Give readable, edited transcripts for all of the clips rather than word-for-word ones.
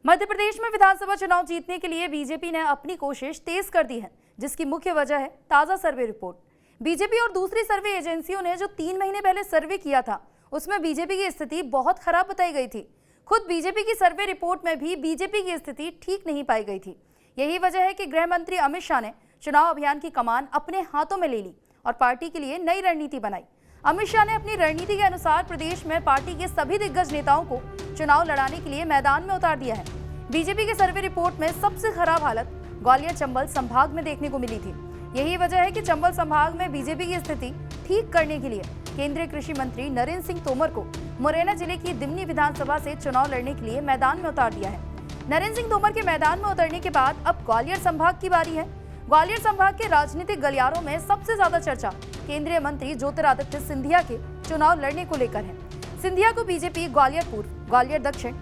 मध्य प्रदेश में विधानसभा चुनाव जीतने के लिए बीजेपी ने अपनी कोशिश तेज कर दी है, जिसकी मुख्य वजह है ताजा सर्वे रिपोर्ट। बीजेपी और दूसरी सर्वे एजेंसियों ने जो 3 महीने पहले सर्वे किया था, उसमें बीजेपी की स्थिति बहुत खराब बताई गई थी। खुद बीजेपी की सर्वे रिपोर्ट में भी बीजेपी की स्थिति ठीक नहीं पाई गई थी। यही वजह है कि गृह मंत्री अमित शाह ने चुनाव अभियान की कमान अपने हाथों में ले ली और पार्टी के लिए नई रणनीति बनाई। अमित शाह ने अपनी रणनीति के अनुसार प्रदेश में पार्टी के सभी दिग्गज नेताओं को चुनाव लड़ाने के लिए मैदान में उतार दिया है। बीजेपी के सर्वे रिपोर्ट में सबसे खराब हालत ग्वालियर चंबल संभाग में देखने को मिली थी। यही वजह है कि चंबल संभाग में बीजेपी की स्थिति ठीक करने के लिए केंद्रीय कृषि मंत्री नरेंद्र सिंह तोमर को मुरैना जिले की दिमनी विधानसभा से चुनाव लड़ने के लिए मैदान में उतार दिया है। नरेंद्र सिंह तोमर के मैदान में उतरने के बाद अब ग्वालियर संभाग की बारी है। ग्वालियर संभाग के राजनीतिक गलियारों में सबसे ज्यादा चर्चा केंद्रीय मंत्री ज्योतिरादित्य सिंधिया के चुनाव लड़ने को लेकर है। सिंधिया को बीजेपी ग्वालियर पूर्व, ग्वालियर दक्षिण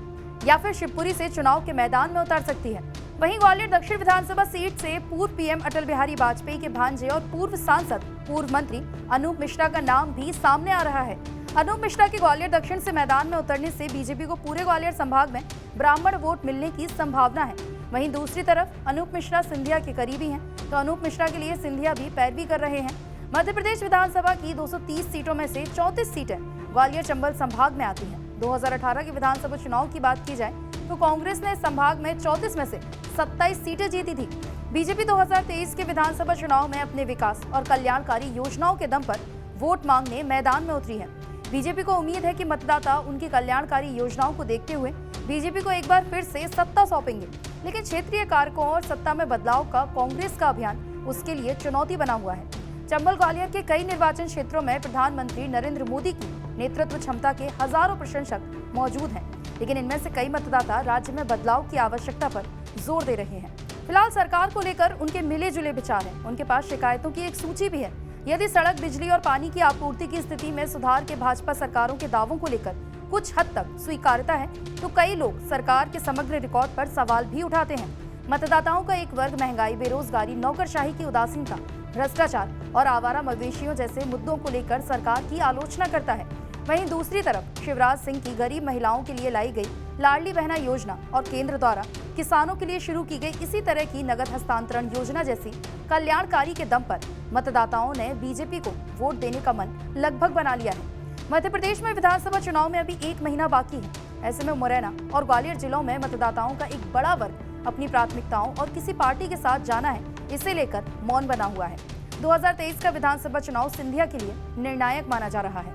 या फिर शिवपुरी से चुनाव के मैदान में उतार सकती है। वहीं ग्वालियर दक्षिण विधानसभा सीट से पूर्व पीएम अटल बिहारी वाजपेयी के भांजे और पूर्व सांसद, पूर्व मंत्री अनूप मिश्रा का नाम भी सामने आ रहा है। अनूप मिश्रा के ग्वालियर दक्षिण से मैदान में उतरने से बीजेपी को पूरे ग्वालियर संभाग में ब्राह्मण वोट मिलने की संभावना है। वहीं दूसरी तरफ अनूप मिश्रा सिंधिया के करीबी हैं, तो अनूप मिश्रा के लिए सिंधिया भी पैरवी कर रहे हैं। मध्य प्रदेश विधानसभा की 230 सीटों में से 34 सीटें ग्वालियर चंबल संभाग में आती हैं। 2018 के विधानसभा चुनाव की बात की जाए तो कांग्रेस ने संभाग में 34 में से 27 सीटें जीती थी। बीजेपी 2023 के विधानसभा चुनाव में अपने विकास और कल्याणकारी योजनाओं के दम पर वोट मांगने मैदान में उतरी है। बीजेपी को उम्मीद है कि मतदाता उनकी कल्याणकारी योजनाओं को देखते हुए बीजेपी को एक बार फिर से सत्ता सौंपेंगे। लेकिन क्षेत्रीय कारकों और सत्ता में बदलाव का कांग्रेस का अभियान उसके लिए चुनौती बना हुआ है। चंबल ग्वालियर के कई निर्वाचन क्षेत्रों में प्रधानमंत्री नरेंद्र मोदी की नेतृत्व क्षमता के हजारों प्रशंसक मौजूद हैं, लेकिन इनमें से कई मतदाता राज्य में बदलाव की आवश्यकता पर जोर दे रहे हैं। फिलहाल सरकार को लेकर उनके मिले जुले विचार हैं। उनके पास शिकायतों की एक सूची भी है। यदि सड़क, बिजली और पानी की आपूर्ति की स्थिति में सुधार के भाजपा सरकारों के दावों को लेकर कुछ हद तक स्वीकारता है, तो कई लोग सरकार के समग्र रिकॉर्ड पर सवाल भी उठाते हैं। मतदाताओं का एक वर्ग महंगाई, बेरोजगारी, नौकरशाही की उदासीनता, भ्रष्टाचार और आवारा मवेशियों जैसे मुद्दों को लेकर सरकार की आलोचना करता है। वहीं दूसरी तरफ शिवराज सिंह की गरीब महिलाओं के लिए लाई गई लाडली बहना योजना और केंद्र द्वारा किसानों के लिए शुरू की गई इसी तरह की नगद हस्तांतरण योजना जैसी कल्याणकारी के दम पर मतदाताओं ने बीजेपी को वोट देने का मन लगभग बना लिया है। मध्य प्रदेश में विधानसभा चुनाव में अभी 1 महीना बाकी है। ऐसे में मुरैना और ग्वालियर जिलों में मतदाताओं का एक बड़ा वर्ग अपनी प्राथमिकताओं और किसी पार्टी के साथ जाना है, इसे लेकर मौन बना हुआ है। 2023 का विधानसभा चुनाव सिंधिया के लिए निर्णायक माना जा रहा है,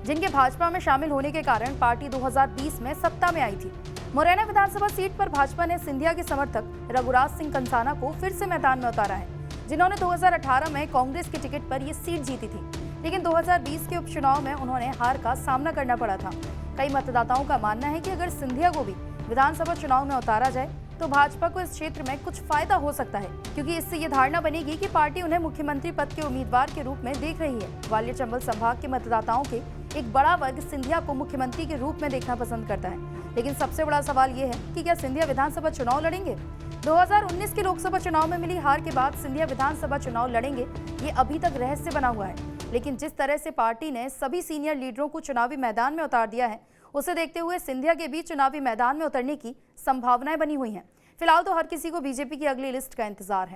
जिनके भाजपा में शामिल होने के कारण पार्टी 2020 में सत्ता में आई थी। मुरैना विधानसभा सीट पर भाजपा ने सिंधिया के समर्थक रघुराज सिंह कंसाना को फिर से मैदान में उतारा है, जिन्होंने 2018 में कांग्रेस की टिकट पर ये सीट जीती थी, लेकिन 2020 के उपचुनाव में उन्होंने हार का सामना करना पड़ा था। कई मतदाताओं का मानना है कि अगर सिंधिया को भी विधानसभा चुनाव में उतारा जाए तो भाजपा को इस क्षेत्र में कुछ फायदा हो सकता है, क्योंकि इससे ये धारणा बनेगी कि पार्टी उन्हें मुख्यमंत्री पद के उम्मीदवार के रूप में देख रही है। ग्वालियर चंबल संभाग के मतदाताओं के एक बड़ा वर्ग सिंधिया को मुख्यमंत्री के रूप में देखना पसंद करता है, लेकिन सबसे बड़ा सवाल ये है कि क्या सिंधिया विधानसभा चुनाव लड़ेंगे। 2019 के लोकसभा चुनाव में मिली हार के बाद सिंधिया विधानसभा चुनाव लड़ेंगे, ये अभी तक रहस्य बना हुआ है। लेकिन जिस तरह से पार्टी ने सभी सीनियर लीडरों को चुनावी मैदान में उतार दिया है, उसे देखते हुए सिंधिया के बीच चुनावी मैदान में उतरने की संभावनाएं बनी हुई हैं। फिलहाल तो हर किसी को बीजेपी की अगली लिस्ट का इंतजार है।